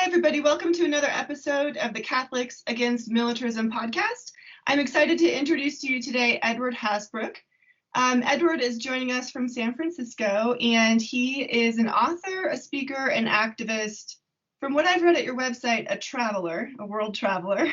everybody. Welcome to another episode of the Catholics Against Militarism podcast. I'm excited to introduce to you today Edward Hasbrouck. Edward is joining us from San Francisco, and he is an author, a speaker, an activist. From what I've read at your website, a traveler, a world traveler.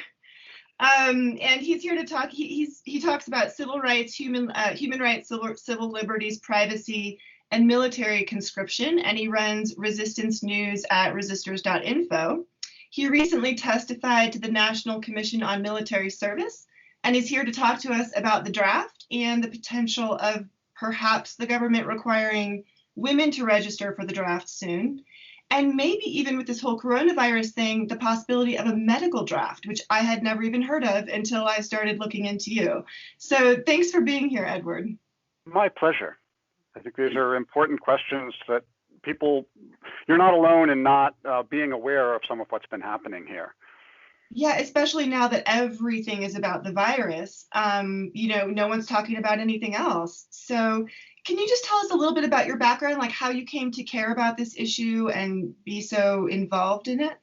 And he's here to talk. He talks about civil rights, human rights, civil liberties, privacy, and military conscription, and he runs resistance news at resistors.info. He recently testified to the National Commission on Military Service, and is here to talk to us about the draft and the potential of perhaps the government requiring women to register for the draft soon. And maybe even with this whole coronavirus thing, the possibility of a medical draft, which I had never even heard of until I started looking into you. So thanks for being here, Edward. My pleasure. I think these are important questions that you're not alone in not being aware of some of what's been happening here. Yeah, especially now that everything is about the virus. No one's talking about anything else. So can you just tell us a little bit about your background, like how you came to care about this issue and be so involved in it?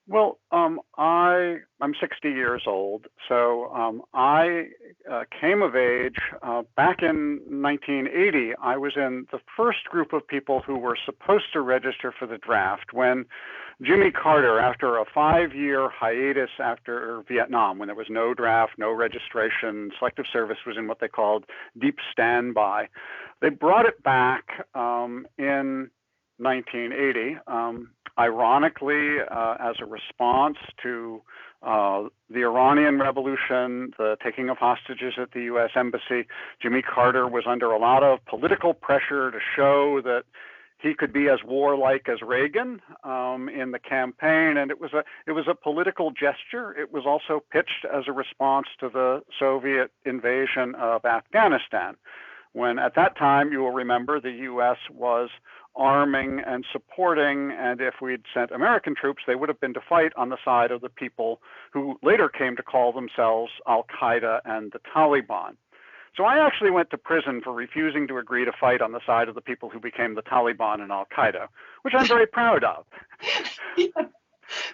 Well, I'm 60 years old, so I came of age back in 1980. I was in the first group of people who were supposed to register for the draft when Jimmy Carter, after a 5-year hiatus after Vietnam, when there was no draft, no registration, Selective Service was in what they called deep standby. They brought it back in 1980. Ironically, as a response to the Iranian Revolution, the taking of hostages at the U.S. Embassy, Jimmy Carter was under a lot of political pressure to show that he could be as warlike as Reagan in the campaign, and it was a political gesture. It was also pitched as a response to the Soviet invasion of Afghanistan, when at that time, you will remember, the U.S. was arming and supporting, and if we'd sent American troops, they would have been to fight on the side of the people who later came to call themselves Al-Qaeda and the Taliban. So I actually went to prison for refusing to agree to fight on the side of the people who became the Taliban and Al-Qaeda, which I'm very proud of. Yeah.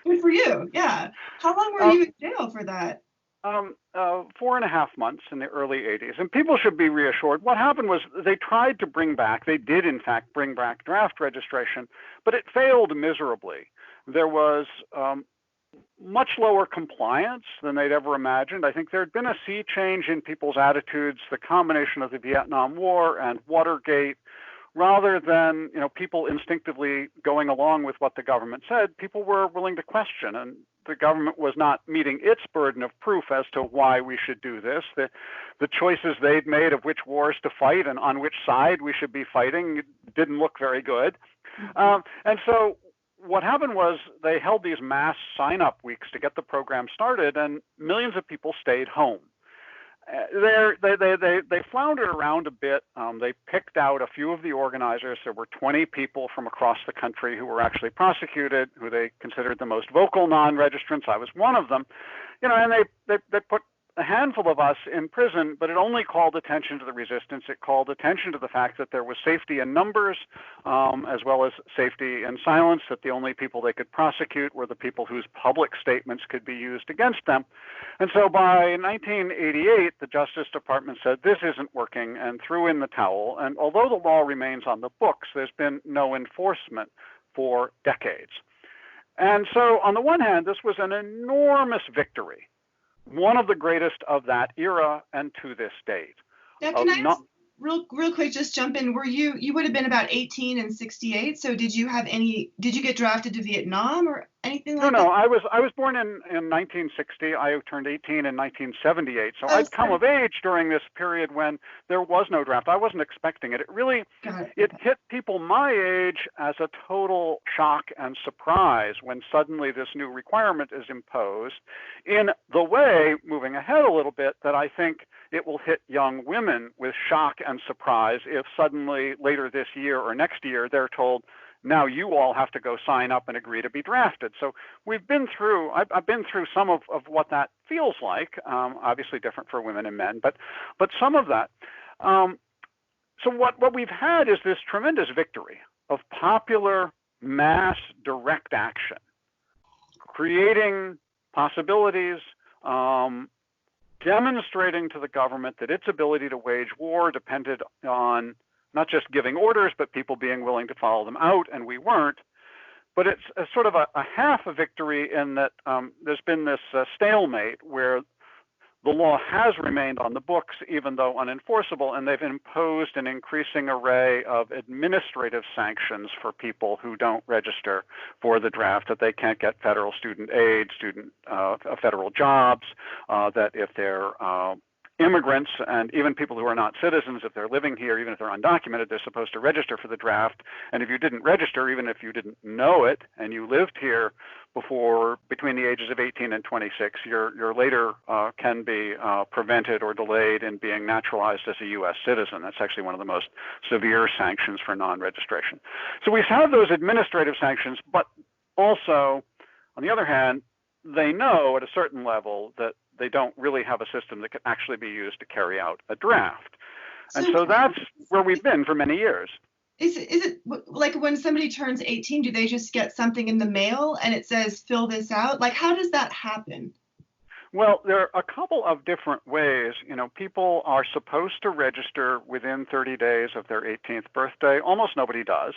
Good for you, yeah. How long were you in jail for that? 4.5 months in the early 80s. And people should be reassured. What happened was they did in fact bring back draft registration, but it failed miserably. There was much lower compliance than they'd ever imagined. I think there had been a sea change in people's attitudes, the combination of the Vietnam War and Watergate. Rather than people instinctively going along with what the government said, people were willing to question, and the government was not meeting its burden of proof as to why we should do this. The choices they'd made of which wars to fight and on which side we should be fighting didn't look very good. And so what happened was they held these mass sign-up weeks to get the program started, and millions of people stayed home. They floundered around a bit. They picked out a few of the organizers. There were 20 people from across the country who were actually prosecuted, who they considered the most vocal non-registrants. I was one of them. And they put a handful of us in prison, but it only called attention to the resistance. It called attention to the fact that there was safety in numbers, as well as safety in silence, that the only people they could prosecute were the people whose public statements could be used against them. And so by 1988, the Justice Department said, this isn't working, and threw in the towel. And although the law remains on the books, there's been no enforcement for decades. And so on the one hand, this was an enormous victory, one of the greatest of that era and to this date. Now, can I ask, real quick, just jump in? Were you would have been about 18 in 68, so did you get drafted to Vietnam or anything like that? No, I was born in 1960. I turned 18 in 1978, so I'd come of age during this period when there was no draft. I wasn't expecting it. It hit people my age as a total shock and surprise when suddenly this new requirement is imposed in the way, moving ahead a little bit, that I think it will hit young women with shock and surprise if suddenly later this year or next year they're told, now you all have to go sign up and agree to be drafted. So I've been through some of what that feels like, obviously different for women and men, but some of that. So what we've had is this tremendous victory of popular mass direct action creating possibilities, demonstrating to the government that its ability to wage war depended on not just giving orders, but people being willing to follow them out, and we weren't. But it's a sort of a half a victory in that there's been this stalemate where the law has remained on the books, even though unenforceable, and they've imposed an increasing array of administrative sanctions for people who don't register for the draft, that they can't get federal student aid, federal jobs, that if they're immigrants and even people who are not citizens, if they're living here, even if they're undocumented, they're supposed to register for the draft. And if you didn't register, even if you didn't know it, and you lived here between the ages of 18 and 26, your later can be prevented or delayed in being naturalized as a U.S. citizen. That's actually one of the most severe sanctions for non-registration. So we have those administrative sanctions, but also, on the other hand, they know at a certain level that they don't really have a system that could actually be used to carry out a draft. And so that's where we've been for many years. Is it like when somebody turns 18, do they just get something in the mail and it says, fill this out? Like, how does that happen? Well, there are a couple of different ways. People are supposed to register within 30 days of their 18th birthday. Almost nobody does.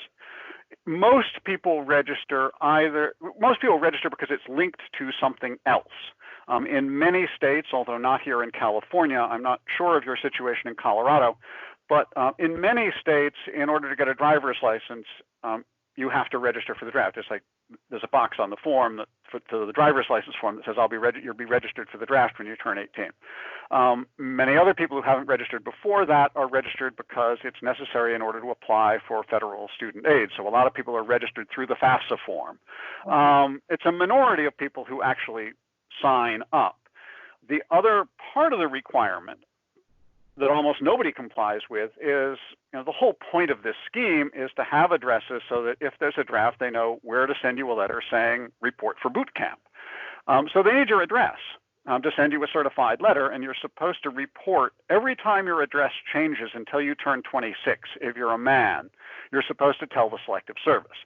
Most people register because it's linked to something else. In many states, although not here in California, I'm not sure of your situation in Colorado, but in many states, in order to get a driver's license, you have to register for the draft. It's like there's a box on the form to the driver's license form that says you'll be registered for the draft when you turn 18. Many other people who haven't registered before that are registered because it's necessary in order to apply for federal student aid. So a lot of people are registered through the FAFSA form. It's a minority of people who actually sign up. The other part of the requirement that almost nobody complies with is, the whole point of this scheme is to have addresses so that if there's a draft, they know where to send you a letter saying report for boot camp. So they need your address to send you a certified letter, and you're supposed to report every time your address changes until you turn 26. If you're a man, you're supposed to tell the Selective Service.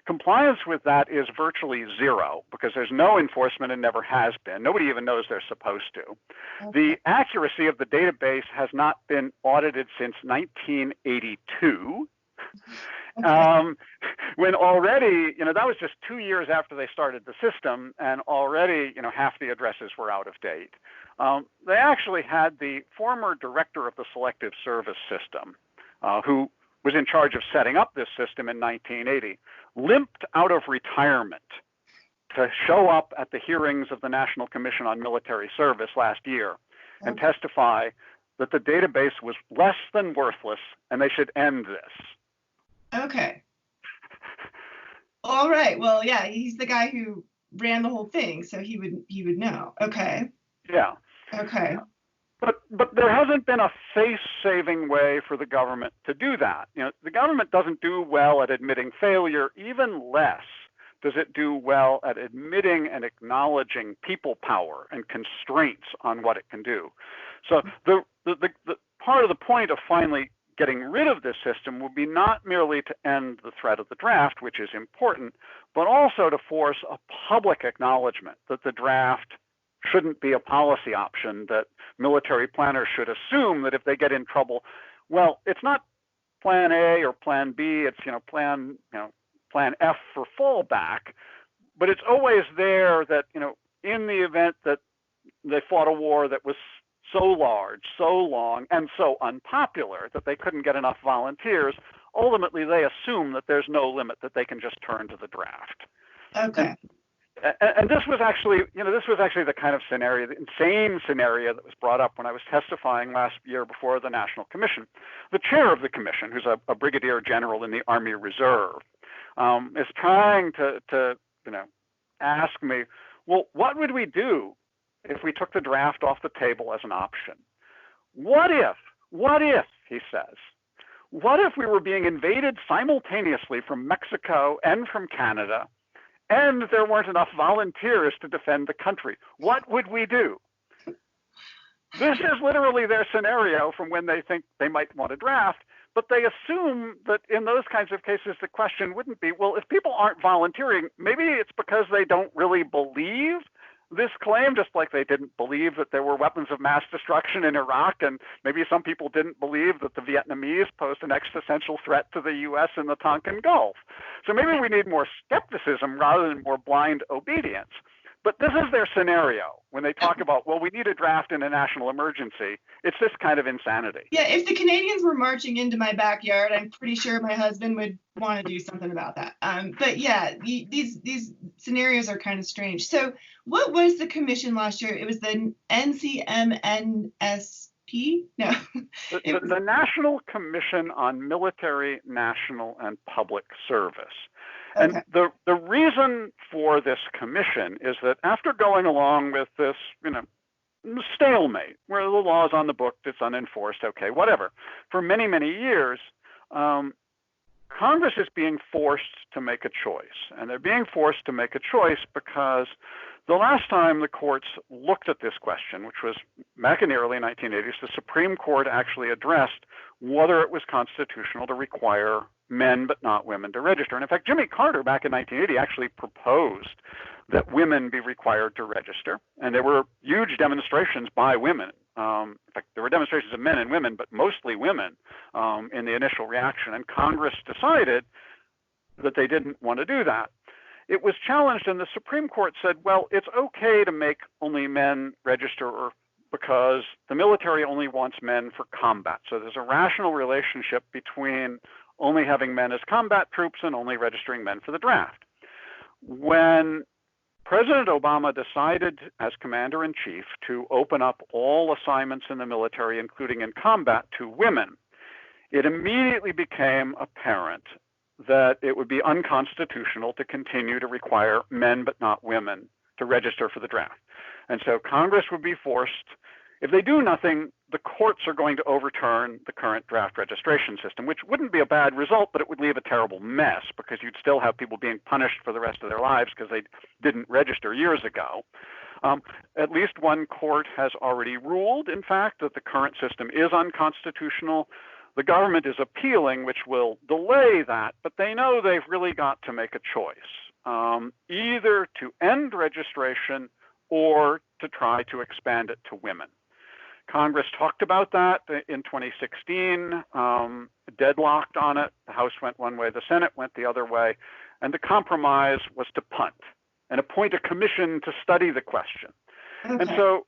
Compliance with that is virtually zero because there's no enforcement and never has been. Nobody even knows they're supposed to. Okay. The accuracy of the database has not been audited since 1982. Okay. When already, that was just 2 years after they started the system, and already, half the addresses were out of date. They actually had the former director of the Selective Service system, who was in charge of setting up this system in 1980, limped out of retirement to show up at the hearings of the National Commission on Military Service last year and testify that the database was less than worthless and they should end this. Okay. All right. Well, yeah, he's the guy who ran the whole thing, so he would know. Okay. Yeah. Okay. But there hasn't been a face-saving way for the government to do that. The government doesn't do well at admitting failure. Even less does it do well at admitting and acknowledging people power and constraints on what it can do. So the part of the point of finally getting rid of this system will be not merely to end the threat of the draft, which is important, but also to force a public acknowledgement that the draft shouldn't be a policy option, that military planners should assume that if they get in trouble, well, it's not plan A or plan B, it's plan F for fallback, but it's always there that in the event that they fought a war that was so large, so long, and so unpopular that they couldn't get enough volunteers, ultimately they assume that there's no limit, that they can just turn to the draft. Okay. And this was actually the kind of scenario, the insane scenario that was brought up when I was testifying last year before the National Commission. The chair of the commission, who's a brigadier general in the Army Reserve, is trying to ask me, well, what would we do if we took the draft off the table as an option? What if, he says, what if we were being invaded simultaneously from Mexico and from Canada, and there weren't enough volunteers to defend the country? What would we do? This is literally their scenario from when they think they might want to draft, but they assume that in those kinds of cases, the question wouldn't be, well, if people aren't volunteering, maybe it's because they don't really believe this claim, just like they didn't believe that there were weapons of mass destruction in Iraq, and maybe some people didn't believe that the Vietnamese posed an existential threat to the U.S. in the Tonkin Gulf. So maybe we need more skepticism rather than more blind obedience. But this is their scenario when they talk about, well, we need a draft in a national emergency. It's this kind of insanity. Yeah, if the Canadians were marching into my backyard, I'm pretty sure my husband would want to do something about that. But yeah, these scenarios are kind of strange. So what was the commission last year? It was the NCMNPS? No. The National Commission on Military, National, and Public Service. Okay. And the reason for this commission is that after going along with this, stalemate, where the law is on the book, it's unenforced, okay, whatever, for many, many years, Congress is being forced to make a choice. And they're being forced to make a choice because the last time the courts looked at this question, which was back in the early 1980s, the Supreme Court actually addressed whether it was constitutional to require men but not women to register. And in fact, Jimmy Carter back in 1980 actually proposed that women be required to register. And there were huge demonstrations by women. In fact, there were demonstrations of men and women, but mostly women in the initial reaction. And Congress decided that they didn't want to do that. It was challenged, and the Supreme Court said, well, it's okay to make only men register because the military only wants men for combat. So there's a rational relationship between only having men as combat troops and only registering men for the draft. When President Obama decided as commander-in-chief to open up all assignments in the military, including in combat, to women, it immediately became apparent that it would be unconstitutional to continue to require men but not women to register for the draft. And so Congress would be forced, if they do nothing, the courts are going to overturn the current draft registration system, which wouldn't be a bad result, but it would leave a terrible mess because you'd still have people being punished for the rest of their lives because they didn't register years ago. At least one court has already ruled, in fact, that the current system is unconstitutional. The government is appealing, which will delay that, but they know they've really got to make a choice, either to end registration or to try to expand it to women. Congress talked about that in 2016, deadlocked on it. The House went one way, the Senate went the other way, and the compromise was to punt and appoint a commission to study the question. Okay. And so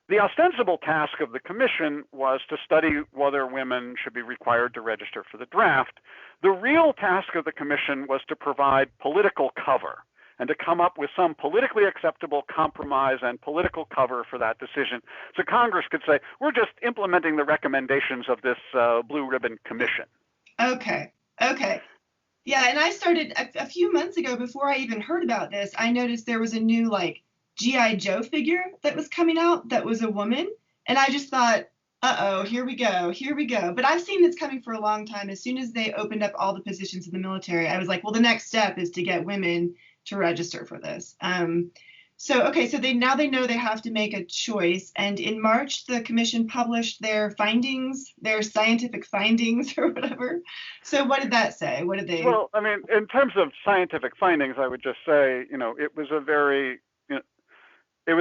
the ostensible task of the commission was to study whether women should be required to register for the draft. The real task of the commission was to provide political cover and to come up with some politically acceptable compromise and political cover for that decision. So Congress could say, we're just implementing the recommendations of this blue ribbon commission. Okay. Yeah, and I started a few months ago, before I even heard about this, I noticed there was a new G.I. Joe figure that was coming out that was a woman. And I just thought, uh-oh, here we go. But I've seen this coming for a long time. As soon as they opened up all the positions in the military, I was like, well, the next step is to get women to register for this. So they know they have to make a choice. And in March, the commission published their findings, their scientific findings or whatever. So what did that say? What did they? Well, I mean, in terms of scientific findings, I would just say, it was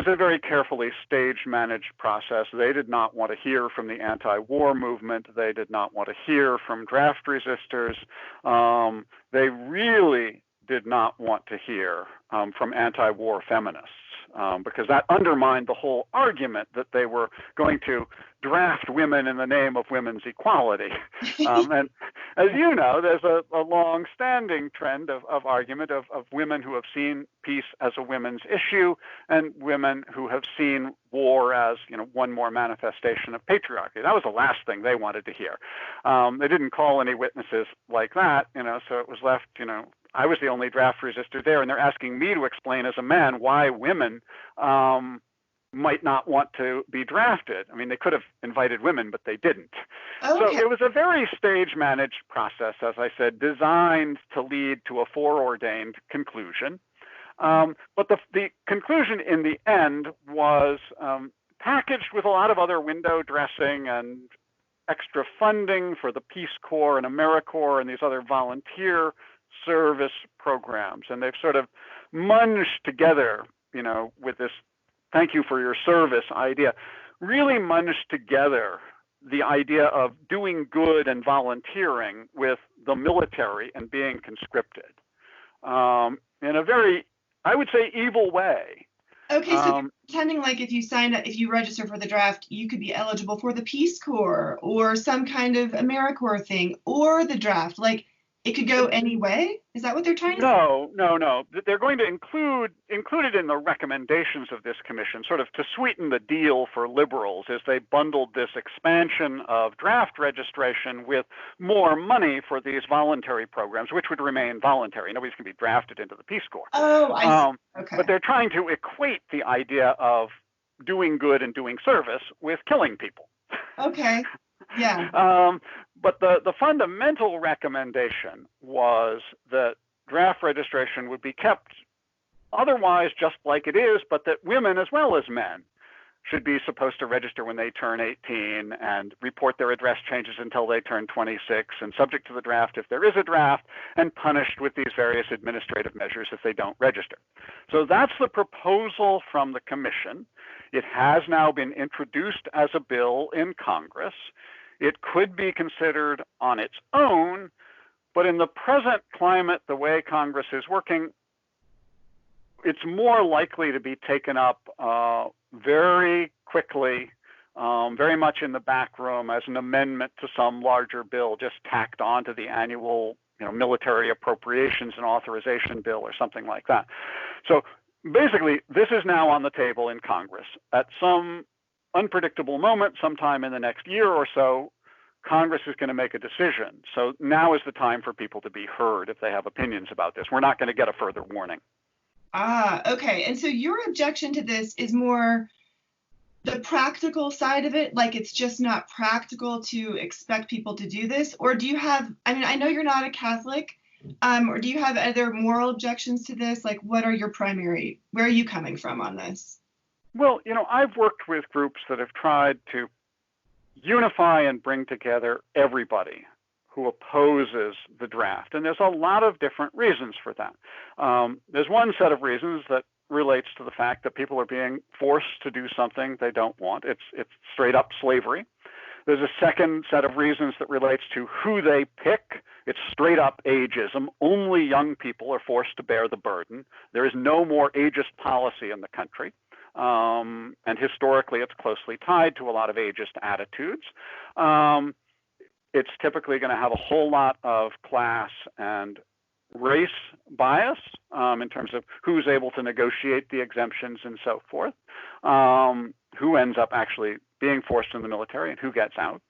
a very carefully staged, managed process. They did not want to hear from the anti-war movement. They did not want to hear from draft resistors. They really did not want to hear from anti-war feminists because that undermined the whole argument that they were going to draft women in the name of women's equality. And as you know, there's a long-standing trend of argument of women who have seen peace as a women's issue and women who have seen war as, one more manifestation of patriarchy. That was the last thing they wanted to hear. They didn't call any witnesses like that, so it was left, I was the only draft resistor there, and they're asking me to explain as a man why women might not want to be drafted. I mean, they could have invited women, but they didn't. Okay. So it was a very stage-managed process, as I said, designed to lead to a foreordained conclusion. But the conclusion in the end was packaged with a lot of other window dressing and extra funding for the Peace Corps and AmeriCorps and these other volunteer service programs. And they've sort of munged together, with this thank you for your service idea, really munged together the idea of doing good and volunteering with the military and being conscripted in a very, I would say, evil way. Okay, so you're pretending like if you sign up, if you register for the draft, you could be eligible for the Peace Corps or some kind of AmeriCorps thing or the draft. Like it could go any way? Is that what they're trying to say? No. They're going to include it in the recommendations of this commission, sort of to sweeten the deal for liberals, as they bundled this expansion of draft registration with more money for these voluntary programs, which would remain voluntary. Nobody's going to be drafted into the Peace Corps. Oh, I see. Okay. But they're trying to equate the idea of doing good and doing service with killing people. Okay. Yeah. But the fundamental recommendation was that draft registration would be kept otherwise just like it is, but that women as well as men should be supposed to register when they turn 18 and report their address changes until they turn 26, and subject to the draft if there is a draft, and punished with these various administrative measures if they don't register. So that's the proposal from the commission. It has now been introduced as a bill in Congress. It could be considered on its own, but in the present climate, the way Congress is working, it's more likely to be taken up very quickly, very much in the back room as an amendment to some larger bill, just tacked onto the annual military appropriations and authorization bill or something like that. So basically, this is now on the table in Congress. At some unpredictable moment, sometime in the next year or so, Congress is going to make a decision. So now is the time for people to be heard if they have opinions about this. We're not going to get a further warning. Okay. And so your objection to this is more the practical side of it, like it's just not practical to expect people to do this? Or do you have, I know you're not a Catholic, or do you have other moral objections to this? Like where are you coming from on this? Well, I've worked with groups that have tried to unify and bring together everybody who opposes the draft. And there's a lot of different reasons for that. There's one set of reasons that relates to the fact that people are being forced to do something they don't want. It's straight up slavery. There's a second set of reasons that relates to who they pick. It's straight up ageism. Only young people are forced to bear the burden. There is no more ageist policy in the country. And historically, it's closely tied to a lot of ageist attitudes. It's typically going to have a whole lot of class and race bias in terms of who's able to negotiate the exemptions and so forth, who ends up actually being forced in the military and who gets out.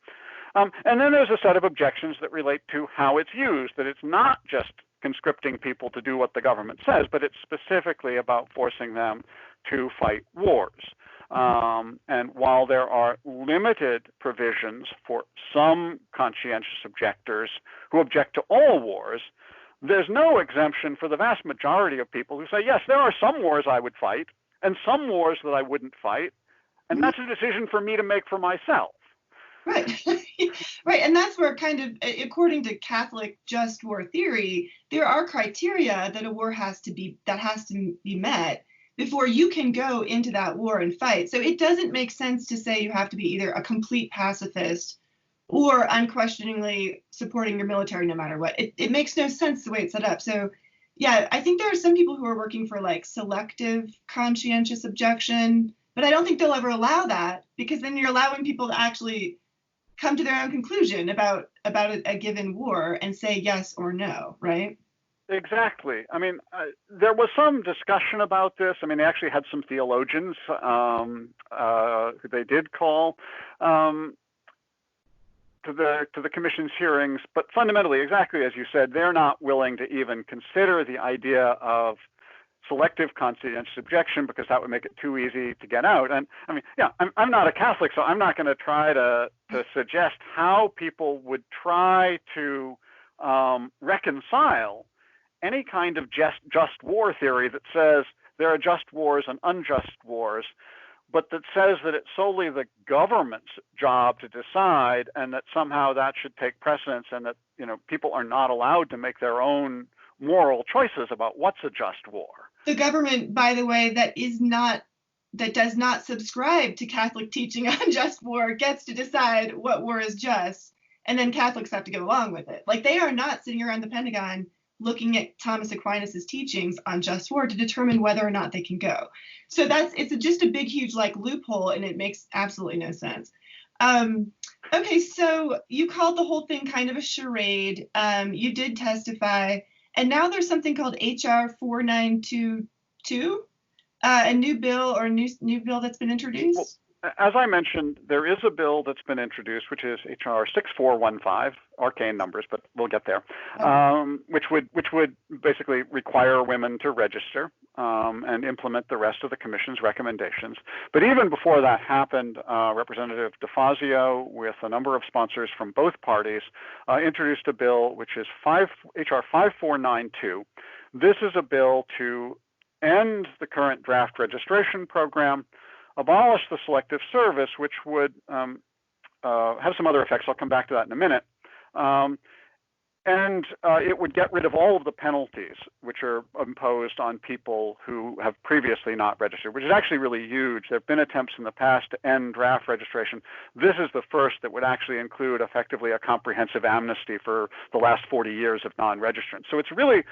And then there's a set of objections that relate to how it's used, that it's not just conscripting people to do what the government says, but it's specifically about forcing them to fight wars. And while there are limited provisions for some conscientious objectors who object to all wars, there's no exemption for the vast majority of people who say, yes, there are some wars I would fight and some wars that I wouldn't fight, and that's a decision for me to make for myself. Right. Right. And that's where kind of, according to Catholic just war theory, there are criteria that a war has to be met before you can go into that war and fight. So it doesn't make sense to say you have to be either a complete pacifist or unquestioningly supporting your military no matter what. It makes no sense the way it's set up. So yeah, I think there are some people who are working for like selective conscientious objection, but I don't think they'll ever allow that, because then you're allowing people to actually come to their own conclusion about a given war and say yes or no, right? Exactly. There was some discussion about this. They actually had some theologians who they did call to the commission's hearings, but fundamentally, exactly as you said, they're not willing to even consider the idea of selective conscientious objection because that would make it too easy to get out. And I'm not a Catholic, so I'm not going to try to suggest how people would try to reconcile any kind of just war theory that says there are just wars and unjust wars but that says that it's solely the government's job to decide, and that somehow that should take precedence, and that people are not allowed to make their own moral choices about what's a just war. The government, by the way, that does not subscribe to Catholic teaching on just war gets to decide what war is just, and then Catholics have to go along with it. Like, they are not sitting around the Pentagon looking at Thomas Aquinas's teachings on just war to determine whether or not they can go. So it's just a big, huge loophole, and it makes absolutely no sense. Okay, so you called the whole thing kind of a charade. You did testify, and now there's something called HR 4922, a new bill that's been introduced. Well, as I mentioned, there is a bill that's been introduced, which is HR 6415, arcane numbers, but we'll get there, which would basically require women to register and implement the rest of the commission's recommendations. But even before that happened, Representative DeFazio, with a number of sponsors from both parties, introduced a bill which is HR 5492. This is a bill to end the current draft registration program, abolish the Selective Service, which would have some other effects. I'll come back to that in a minute. And it would get rid of all of the penalties which are imposed on people who have previously not registered, which is actually really huge. There have been attempts in the past to end draft registration. This is the first that would actually include effectively a comprehensive amnesty for the last 40 years of non-registrants. So it's really,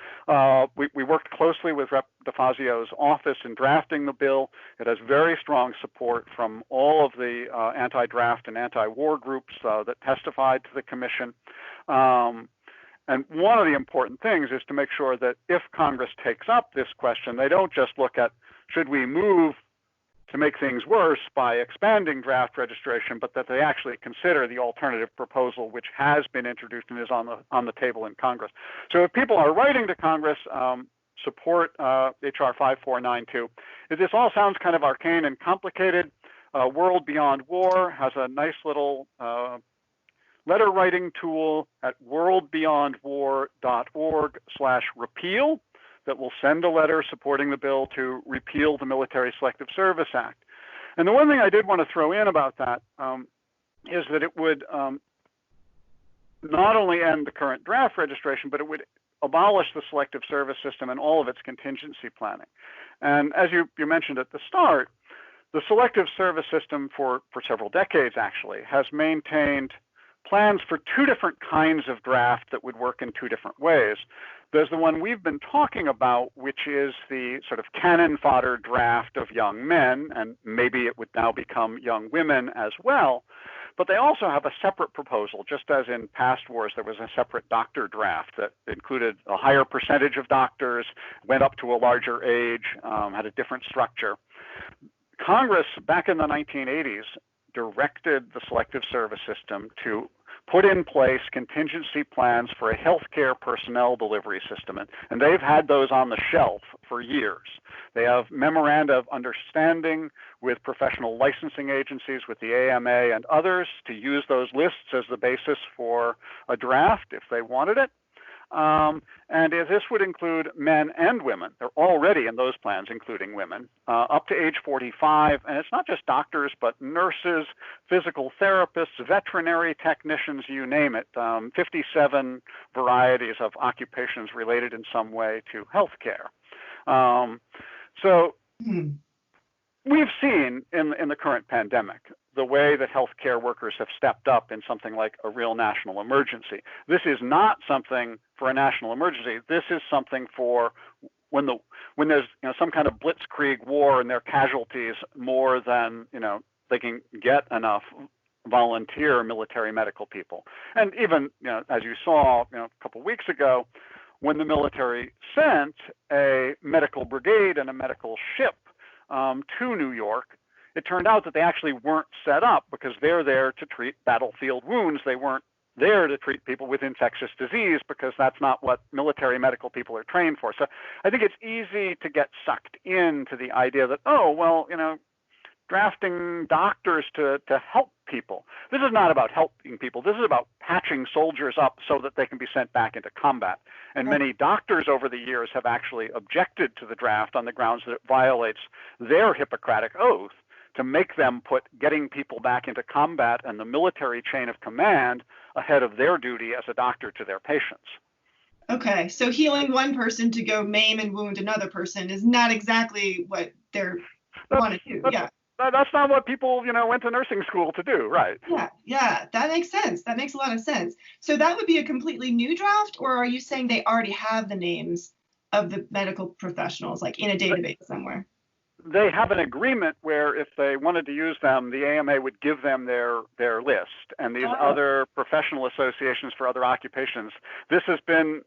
we worked closely with Rep. DeFazio's office in drafting the bill. It has very strong support from all of the anti-draft and anti-war groups that testified to the commission. And one of the important things is to make sure that if Congress takes up this question, they don't just look at, should we move to make things worse by expanding draft registration, but that they actually consider the alternative proposal, which has been introduced and is on the table in Congress. So if people are writing to Congress, support HR 5492. This all sounds kind of arcane and complicated. World Beyond War has a nice little letter writing tool at worldbeyondwar.org/repeal that will send a letter supporting the bill to repeal the Military Selective Service Act. And the one thing I did want to throw in about that is that it would not only end the current draft registration, but it would abolish the Selective Service system and all of its contingency planning. And as you mentioned at the start, the Selective Service system for several decades actually has maintained plans for two different kinds of draft that would work in two different ways. There's the one we've been talking about, which is the sort of cannon fodder draft of young men, and maybe it would now become young women as well. But they also have a separate proposal, just as in past wars, there was a separate doctor draft that included a higher percentage of doctors, went up to a larger age, had a different structure. Congress, back in the 1980s, directed the Selective Service system to put in place contingency plans for a healthcare personnel delivery system. And they've had those on the shelf for years. They have memoranda of understanding with professional licensing agencies, with the AMA and others, to use those lists as the basis for a draft if they wanted it. And this would include men and women. They're already in those plans, including women, up to age 45. And it's not just doctors, but nurses, physical therapists, veterinary technicians, you name it, 57 varieties of occupations related in some way to healthcare. We've seen in the current pandemic the way that healthcare workers have stepped up in something like a real national emergency. This is not something for a national emergency. This is something for when there's some kind of blitzkrieg war and there are casualties more than they can get enough volunteer military medical people. And even as you saw a couple of weeks ago, when the military sent a medical brigade and a medical ship to New York, it turned out that they actually weren't set up because they're there to treat battlefield wounds. They weren't there to treat people with infectious disease because that's not what military medical people are trained for. So I think it's easy to get sucked into the idea that, drafting doctors to help people. This is not about helping people. This is about patching soldiers up so that they can be sent back into combat. And many doctors over the years have actually objected to the draft on the grounds that it violates their Hippocratic oath to make them put getting people back into combat and the military chain of command ahead of their duty as a doctor to their patients. Okay, so healing one person to go maim and wound another person is not exactly what they're want to do. Yeah. That's not what people, went to nursing school to do, right? Yeah, that makes sense. That makes a lot of sense. So that would be a completely new draft, or are you saying they already have the names of the medical professionals, like in a database somewhere? They have an agreement where if they wanted to use them, the AMA would give them their list, and these other professional associations for other occupations. This has been,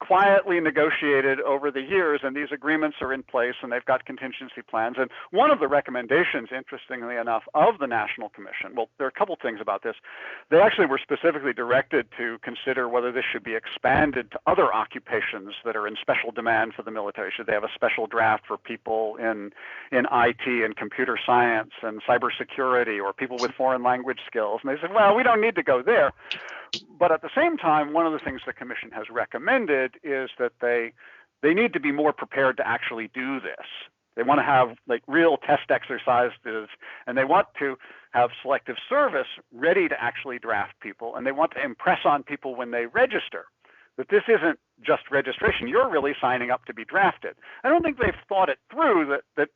quietly negotiated over the years, and these agreements are in place, and they've got contingency plans. And one of the recommendations, interestingly enough, of the National Commission, well, there are a couple things about this. They actually were specifically directed to consider whether this should be expanded to other occupations that are in special demand for the military. Should they have a special draft for people in IT and computer science and cybersecurity, or people with foreign language skills? And they said, well, we don't need to go there. But at the same time, one of the things the Commission has recommended is that they need to be more prepared to actually do this. They want to have like real test exercises, and they want to have Selective Service ready to actually draft people, and they want to impress on people when they register that this isn't just registration. You're really signing up to be drafted. I don't think they've thought it through that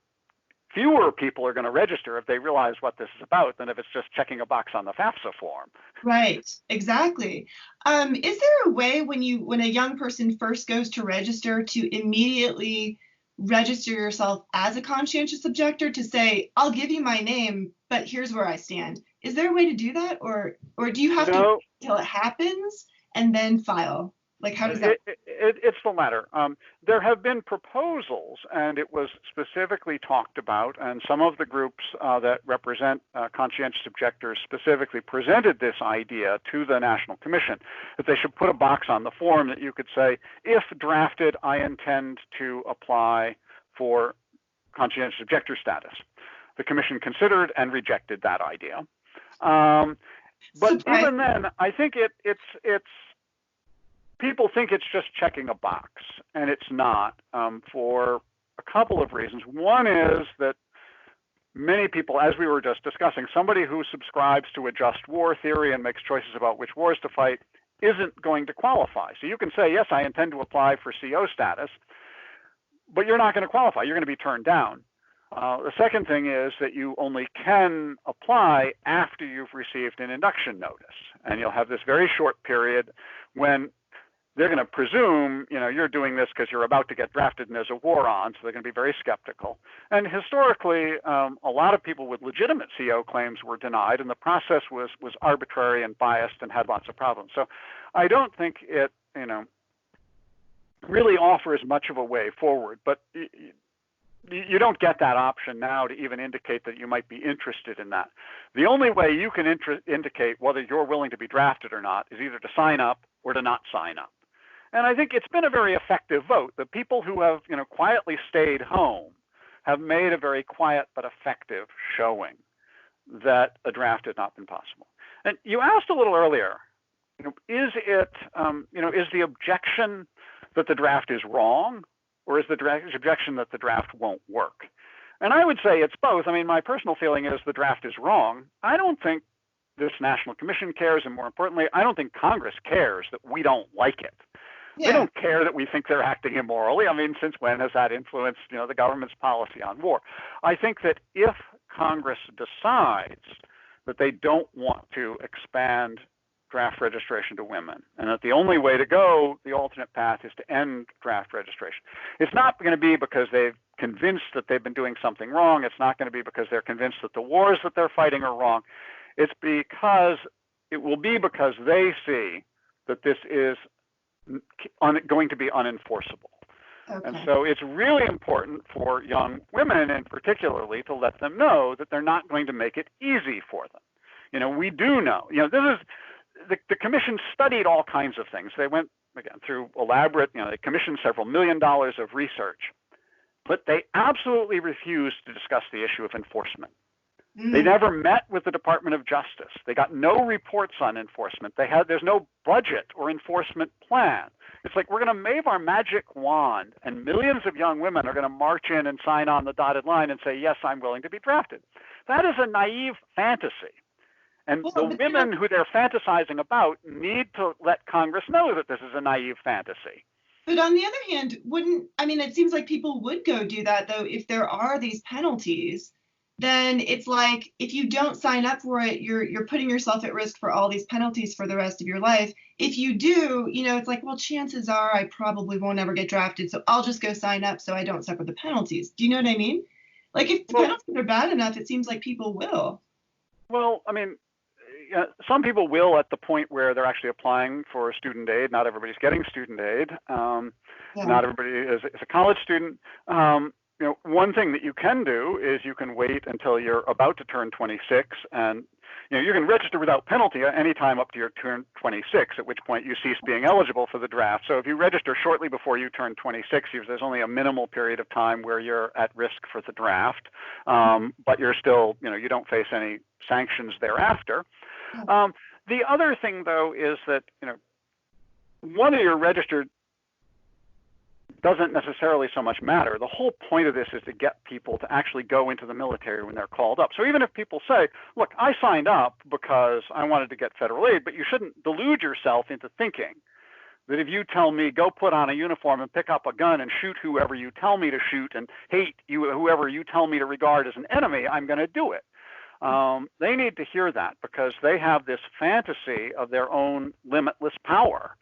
fewer people are going to register if they realize what this is about than if it's just checking a box on the FAFSA form. Right, exactly. Is there a way when a young person first goes to register to immediately register yourself as a conscientious objector, to say, I'll give you my name, but here's where I stand? Is there a way to do that, or do you have to wait until it happens and then file? Like, how does that? It's the latter. There have been proposals, and it was specifically talked about, and some of the groups that represent conscientious objectors specifically presented this idea to the National Commission, that they should put a box on the form that you could say, if drafted, I intend to apply for conscientious objector status. The Commission considered and rejected that idea. But even then, I think it's people think it's just checking a box, and it's not, for a couple of reasons. One is that many people, as we were just discussing, somebody who subscribes to a just war theory and makes choices about which wars to fight isn't going to qualify. So you can say, yes, I intend to apply for CO status, but you're not going to qualify. You're going to be turned down. The second thing is that you only can apply after you've received an induction notice, and you'll have this very short period when they're going to presume, you're doing this because you're about to get drafted and there's a war on, so they're going to be very skeptical. And historically, a lot of people with legitimate CO claims were denied, and the process was arbitrary and biased and had lots of problems. So I don't think it, really offers much of a way forward. But you don't get that option now to even indicate that you might be interested in that. The only way you can indicate whether you're willing to be drafted or not is either to sign up or to not sign up. And I think it's been a very effective vote. The people who have, quietly stayed home have made a very quiet but effective showing that a draft has not been possible. And you asked a little earlier, is the objection that the draft is wrong, or is the objection that the draft won't work? And I would say it's both. I mean, my personal feeling is the draft is wrong. I don't think this National Commission cares, and more importantly, I don't think Congress cares that we don't like it. Yeah. They don't care that we think they're acting immorally. I mean, since when has that influenced, the government's policy on war? I think that if Congress decides that they don't want to expand draft registration to women, and that the only way to go, the alternate path, is to end draft registration, it's not going to be because they've convinced that they've been doing something wrong. It's not going to be because they're convinced that the wars that they're fighting are wrong. It will be because they see that this is going to be unenforceable. Okay. And so it's really important for young women, and particularly, to let them know that they're not going to make it easy for them. We do know, this is, the Commission studied all kinds of things. They went, again, through elaborate, they commissioned several $1 million of research, but they absolutely refused to discuss the issue of enforcement. They never met with the Department of Justice. They got no reports on enforcement. There's no budget or enforcement plan. It's like we're going to wave our magic wand and millions of young women are going to march in and sign on the dotted line and say, yes, I'm willing to be drafted. That is a naive fantasy. And the women who they're fantasizing about need to let Congress know that this is a naive fantasy. But on the other hand, it seems like people would go do that, though, if there are these penalties. Then it's like, if you don't sign up for it, you're putting yourself at risk for all these penalties for the rest of your life. If you do, it's like, well, chances are I probably won't ever get drafted, so I'll just go sign up so I don't suffer the penalties. Do you know what I mean? Like, if the penalties are bad enough, it seems like people will. Well, some people will at the point where they're actually applying for student aid. Not everybody's getting student aid. Not everybody is a college student. One thing that you can do is you can wait until you're about to turn 26, and you can register without penalty any time up to your turn 26, at which point you cease being eligible for the draft. So if you register shortly before you turn 26, there's only a minimal period of time where you're at risk for the draft, but you're still, you don't face any sanctions thereafter. The other thing, though, is that, whether you're registered doesn't necessarily so much matter. The whole point of this is to get people to actually go into the military when they're called up. So even if people say, look, I signed up because I wanted to get federal aid, but you shouldn't delude yourself into thinking that if you tell me go put on a uniform and pick up a gun and shoot whoever you tell me to shoot and hate whoever you tell me to regard as an enemy, I'm going to do it. They need to hear that because they have this fantasy of their own limitless power.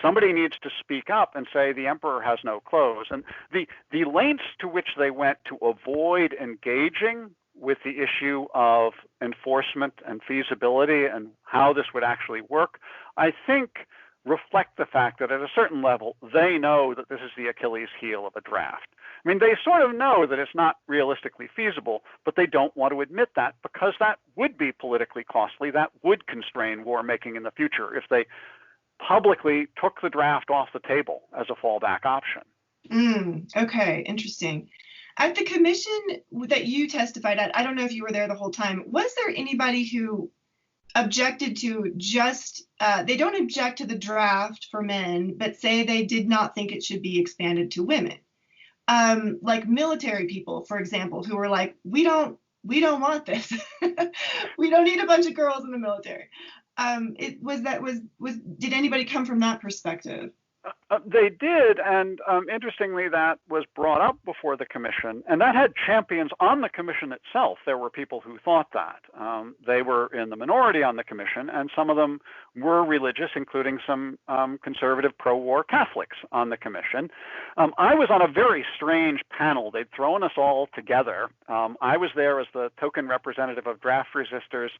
Somebody needs to speak up and say the emperor has no clothes. And the lengths to which they went to avoid engaging with the issue of enforcement and feasibility and how this would actually work, I think reflect the fact that at a certain level, they know that this is the Achilles heel of a draft. They sort of know that it's not realistically feasible, but they don't want to admit that because that would be politically costly. That would constrain war making in the future if they publicly took the draft off the table as a fallback option. Okay, interesting. At the commission that you testified at, I don't know if you were there the whole time, was there anybody who objected to they don't object to the draft for men, but say they did not think it should be expanded to women? Like military people, for example, who were like, we don't want this. We don't need a bunch of girls in the military. Did anybody come from that perspective? They did, and interestingly, that was brought up before the commission, and that had champions on the commission itself. There were people who thought that. They were in the minority on the commission, and some of them were religious, including some conservative pro-war Catholics on the commission. I was on a very strange panel. They'd thrown us all together. I was there as the token representative of draft resistors.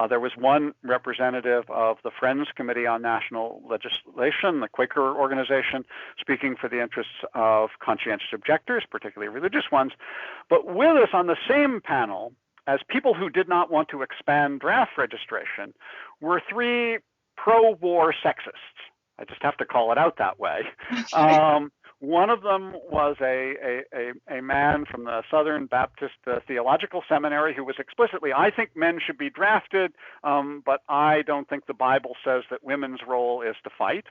There was one representative of the Friends Committee on National Legislation, the Quaker organization, speaking for the interests of conscientious objectors, particularly religious ones. But with us on the same panel, as people who did not want to expand draft registration, were three pro-war sexists. I just have to call it out that way. One of them was a man from the Southern Baptist Theological Seminary who was explicitly, I think men should be drafted, but I don't think the Bible says that women's role is to fight.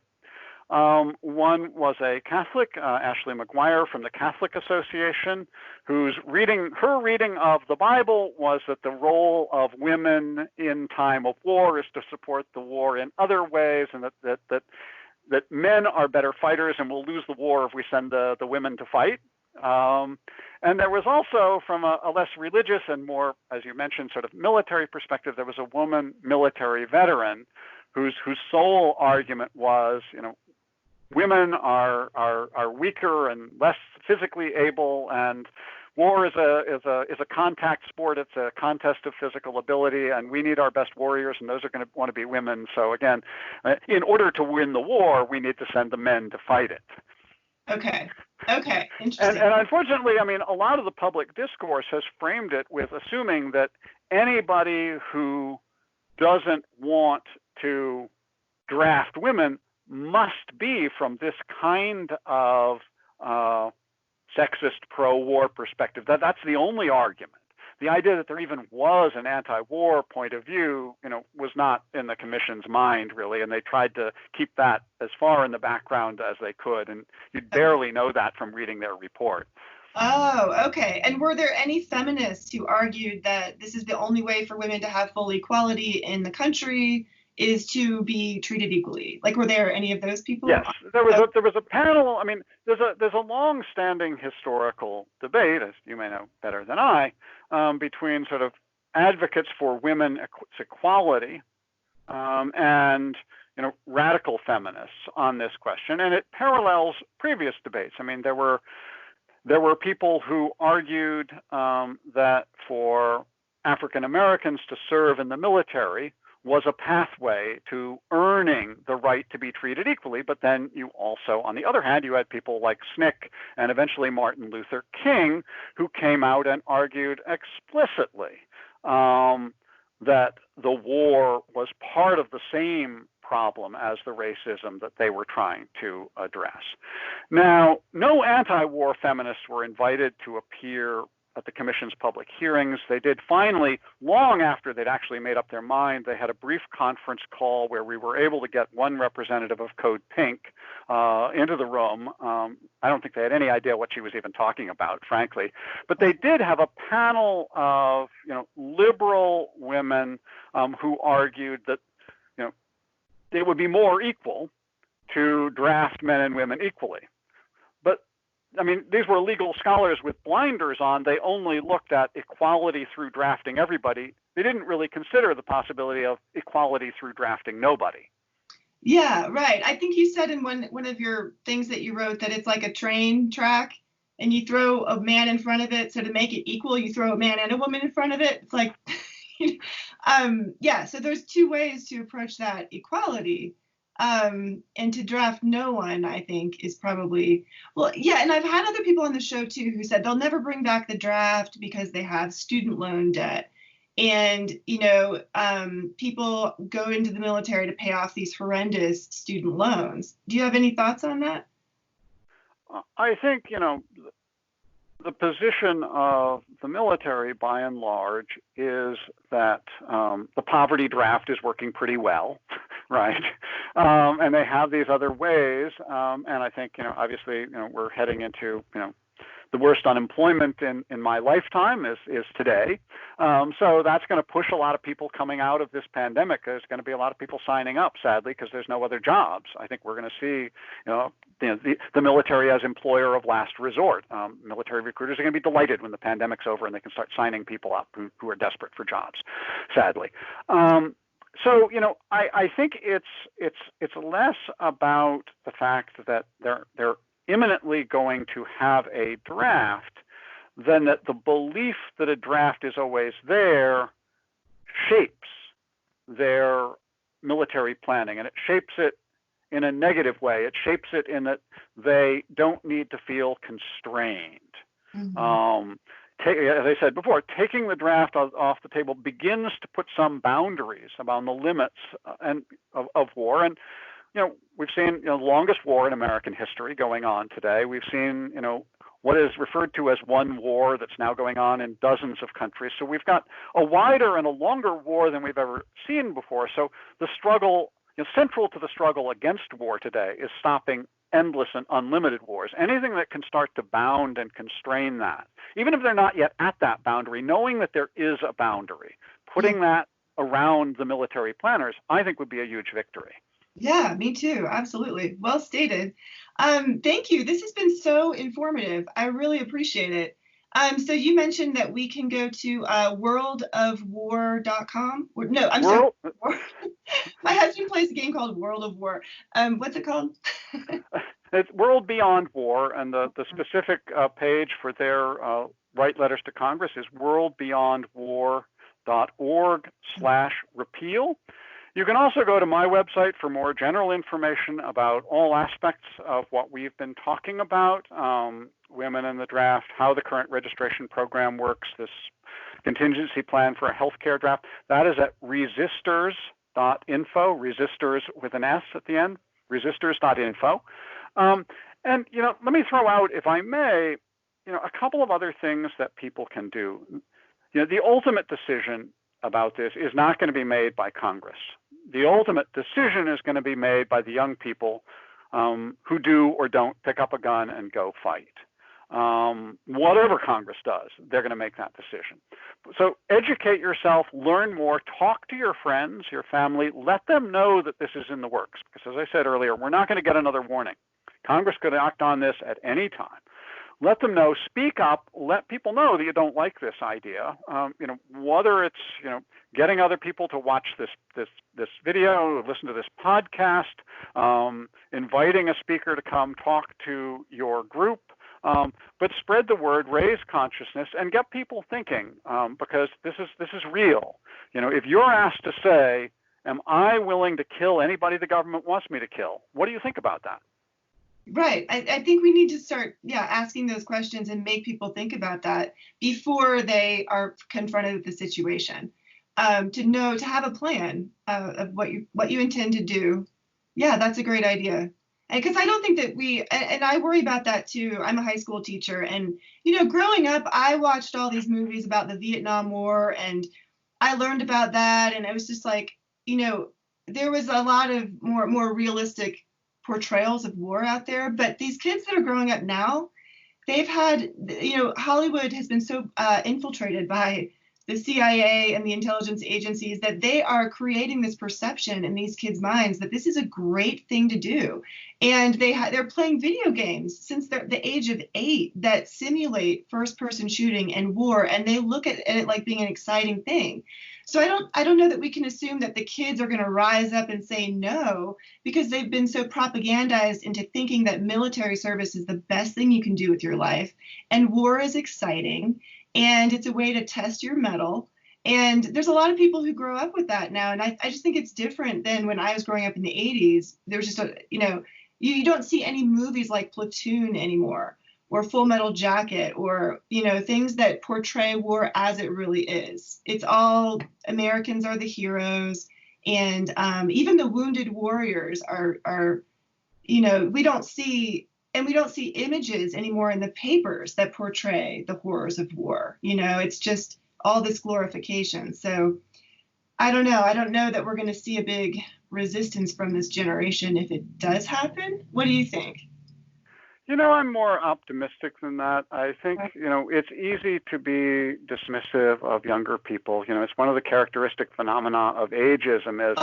One was a Catholic, Ashley McGuire from the Catholic Association, her reading of the Bible was that the role of women in time of war is to support the war in other ways, and that men are better fighters and will lose the war if we send the women to fight. And there was also, from a less religious and more, as you mentioned, sort of military perspective, there was a woman military veteran whose sole argument was, women are weaker and less physically able, and war is a contact sport. It's a contest of physical ability, and we need our best warriors, and those are going to want to be women. So again, in order to win the war, we need to send the men to fight it. Okay, interesting. And unfortunately, a lot of the public discourse has framed it with assuming that anybody who doesn't want to draft women must be from this kind of sexist pro-war perspective. That's the only argument. the idea that there even was an anti-war point of view, was not in the commission's mind really, and they tried to keep that as far in the background as they could, and you'd barely know that from reading their report. Oh, okay. And were there any feminists who argued that this is the only way for women to have full equality in the country is to be treated equally? Like, were there any of those people? Yes, there was a panel. I mean, there's a long-standing historical debate, as you may know better than I, between sort of advocates for women's equality and radical feminists on this question, and it parallels previous debates. I mean, there were people who argued that for African Americans to serve in the military was a pathway to earning the right to be treated equally. But then you also, on the other hand, you had people like SNCC and eventually Martin Luther King, who came out and argued explicitly that the war was part of the same problem as the racism that they were trying to address. Now, no anti-war feminists were invited to appear at the commission's public hearings. They did finally, long after they'd actually made up their mind, they had a brief conference call where we were able to get one representative of Code Pink into the room. I don't think they had any idea what she was even talking about, frankly. But they did have a panel of liberal women who argued that it would be more equal to draft men and women equally. But I mean, these were legal scholars with blinders on. They only looked at equality through drafting everybody. They didn't really consider the possibility of equality through drafting nobody. Yeah, right. I think you said in one of your things that you wrote that it's like a train track and you throw a man in front of it. So to make it equal, you throw a man and a woman in front of it. It's like, yeah, so there's two ways to approach that equality. And to draft no one, I think, is probably, well, yeah, and I've had other people on the show, too, who said they'll never bring back the draft because they have student loan debt. And, people go into the military to pay off these horrendous student loans. Do you have any thoughts on that? I think, the position of the military, by and large, is that the poverty draft is working pretty well, right? And they have these other ways. And I think, obviously, we're heading into, the worst unemployment in my lifetime is today. So that's going to push a lot of people coming out of this pandemic. There's going to be a lot of people signing up, sadly, because there's no other jobs. I think we're going to see, the military as employer of last resort. Military recruiters are going to be delighted when the pandemic's over and they can start signing people up who are desperate for jobs, sadly. So, I think it's less about the fact that they're imminently going to have a draft than that the belief that a draft is always there shapes their military planning, and it shapes it in a negative way. It shapes it in that they don't need to feel constrained. Mm-hmm. As I said before, taking the draft off the table begins to put some boundaries around the limits of war. And we've seen the longest war in American history going on today. We've seen what is referred to as one war that's now going on in dozens of countries. So we've got a wider and a longer war than we've ever seen before. So the struggle, central to the struggle against war today, is stopping endless and unlimited wars. Anything that can start to bound and constrain that, even if they're not yet at that boundary, knowing that there is a boundary, putting that around the military planners, I think would be a huge victory. Yeah, me too. Absolutely. Well stated. Thank you. This has been so informative. I really appreciate it. So you mentioned that we can go to worldofwar.com. No, I'm sorry. My husband plays a game called World of War. What's it called? It's World Beyond War, and the specific page for their Write Letters to Congress is worldbeyondwar.org/repeal. You can also go to my website for more general information about all aspects of what we've been talking about, women in the draft, how the current registration program works, this contingency plan for a healthcare draft. That is at resistors.info, resistors with an S at the end, resistors.info. And, let me throw out, if I may, a couple of other things that people can do. the ultimate decision about this is not going to be made by Congress. The ultimate decision is going to be made by the young people who do or don't pick up a gun and go fight. Whatever Congress does, they're going to make that decision. So educate yourself, learn more, talk to your friends, your family, let them know that this is in the works. Because as I said earlier, we're not going to get another warning. Congress could act on this at any time. Let them know, speak up, let people know that you don't like this idea. Whether it's, getting other people to watch this video, listen to this podcast, inviting a speaker to come talk to your group, but spread the word, raise consciousness, and get people thinking, because this is real. If you're asked to say, am I willing to kill anybody the government wants me to kill? What do you think about that? Right. I think we need to start, asking those questions and make people think about that before they are confronted with the situation. To have a plan of what you intend to do. Yeah, that's a great idea. And because I don't think that and I worry about that too. I'm a high school teacher, and growing up, I watched all these movies about the Vietnam War, and I learned about that, and I was just like, there was a lot of more realistic portrayals of war out there. But these kids that are growing up now, they've had, Hollywood has been so infiltrated by the CIA and the intelligence agencies that they are creating this perception in these kids' minds that this is a great thing to do. And they're playing video games since they're the age of 8 that simulate first-person shooting and war, and they look at it like being an exciting thing. So I don't know that we can assume that the kids are going to rise up and say no, because they've been so propagandized into thinking that military service is the best thing you can do with your life, and war is exciting, and it's a way to test your mettle. And there's a lot of people who grow up with that now, and I just think it's different than when I was growing up in the 80s. There was just you don't see any movies like Platoon anymore, or Full Metal Jacket, or things that portray war as it really is. It's all Americans are the heroes, and even the wounded warriors are we don't see images anymore in the papers that portray the horrors of war. It's just all this glorification. So I don't know that we're going to see a big resistance from this generation if it does happen. What do you think? I'm more optimistic than that. I think, it's easy to be dismissive of younger people. It's one of the characteristic phenomena of ageism is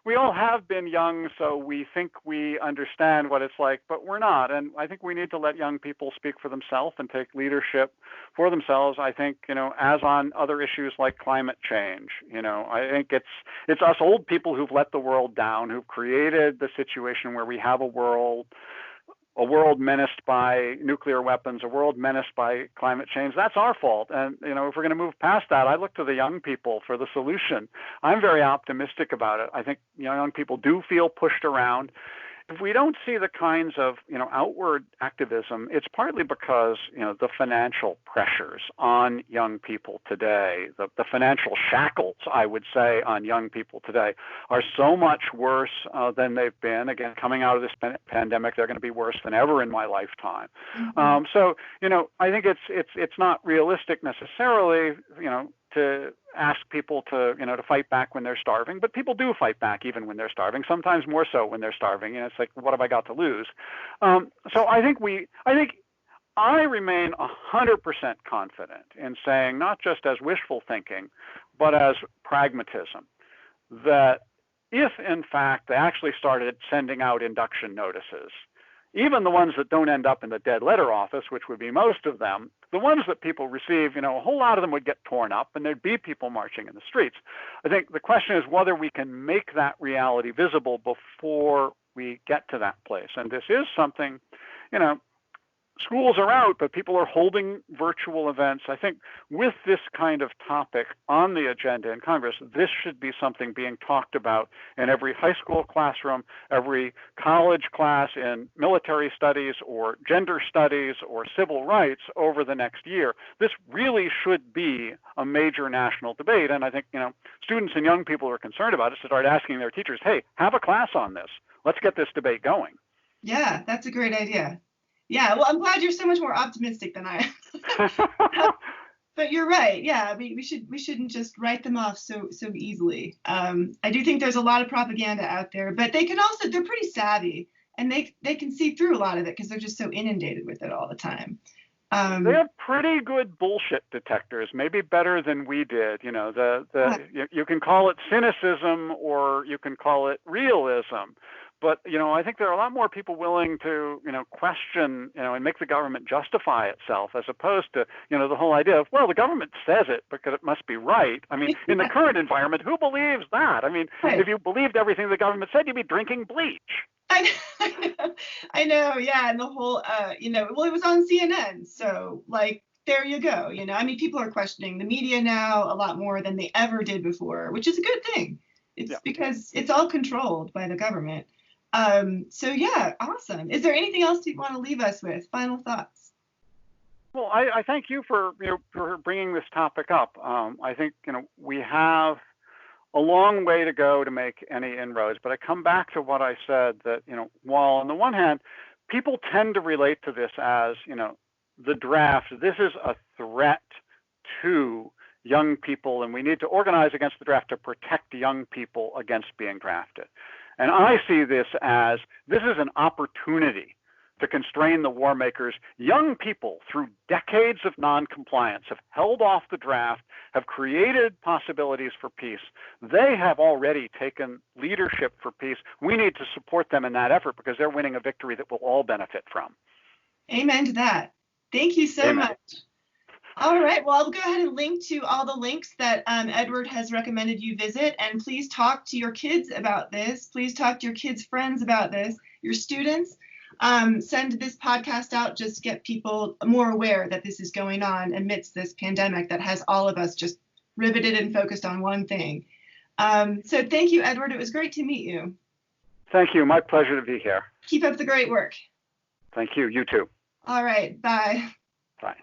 we all have been young, so we think we understand what it's like, but we're not. And I think we need to let young people speak for themselves and take leadership for themselves. I think, as on other issues like climate change, I think it's us old people who've let the world down, who've created the situation where we have a world menaced by nuclear weapons, a world menaced by climate change. That's our fault. And, if we're going to move past that, I look to the young people for the solution. I'm very optimistic about it. I think young people do feel pushed around. If we don't see the kinds of, outward activism, it's partly because, the financial pressures on young people today, the financial shackles, I would say, on young people today are so much worse than they've been. Again, coming out of this pandemic, they're going to be worse than ever in my lifetime. Mm-hmm. So, I think it's not realistic necessarily, to ask people to fight back when they're starving, but people do fight back even when they're starving, sometimes more so when they're starving. It's like, what have I got to lose? So I think I remain 100% confident in saying, not just as wishful thinking, but as pragmatism, that if in fact they actually started sending out induction notices, even the ones that don't end up in the dead letter office, which would be most of them, the ones that people receive, a whole lot of them would get torn up and there'd be people marching in the streets. I think the question is whether we can make that reality visible before we get to that place. And this is something, schools are out, but people are holding virtual events. I think with this kind of topic on the agenda in Congress, this should be something being talked about in every high school classroom, every college class in military studies or gender studies or civil rights over the next year. This really should be a major national debate. And I think, students and young people who are concerned about it should start asking their teachers, hey, have a class on this. Let's get this debate going. Yeah, that's a great idea. Yeah, well, I'm glad you're so much more optimistic than I am. But you're right. Yeah, we shouldn't just write them off so easily. I do think there's a lot of propaganda out there, but they're pretty savvy, and they can see through a lot of it because they're just so inundated with it all the time. They have pretty good bullshit detectors, maybe better than we did. You know, you can call it cynicism or you can call it realism. But, you know, I think there are a lot more people willing to, you know, question, you know, and make the government justify itself as opposed to, you know, the whole idea of, well, the government says it because it must be right. I mean, in the current environment, who believes that? I mean, if you believed everything the government said, you'd be drinking bleach. I know, yeah, and the whole, you know, well, it was on CNN, so like, there you go, you know. I mean, people are questioning the media now a lot more than they ever did before, which is a good thing. It's because it's all controlled by the government. So yeah, awesome. Is there anything else you want to leave us with? Final thoughts? Well, I thank you for, you know, for bringing this topic up. I think, you know, we have a long way to go to make any inroads, but I come back to what I said that, you know, while on the one hand, people tend to relate to this as, you know, the draft, this is a threat to young people, and we need to organize against the draft to protect young people against being drafted. And I see this as, this is an opportunity to constrain the war makers. Young people, through decades of noncompliance, have held off the draft, have created possibilities for peace. They have already taken leadership for peace. We need to support them in that effort because they're winning a victory that we'll all benefit from. Amen to that. Thank you so much. All right, well, I'll go ahead and link to all the links that Edward has recommended you visit, and please talk to your kids about this. Please talk to your kids' friends about this, your students. Send this podcast out, just get people more aware that this is going on amidst this pandemic that has all of us just riveted and focused on one thing. So thank you, Edward. It was great to meet you. Thank you. My pleasure to be here. Keep up the great work. Thank you. You too. All right. Bye. Bye.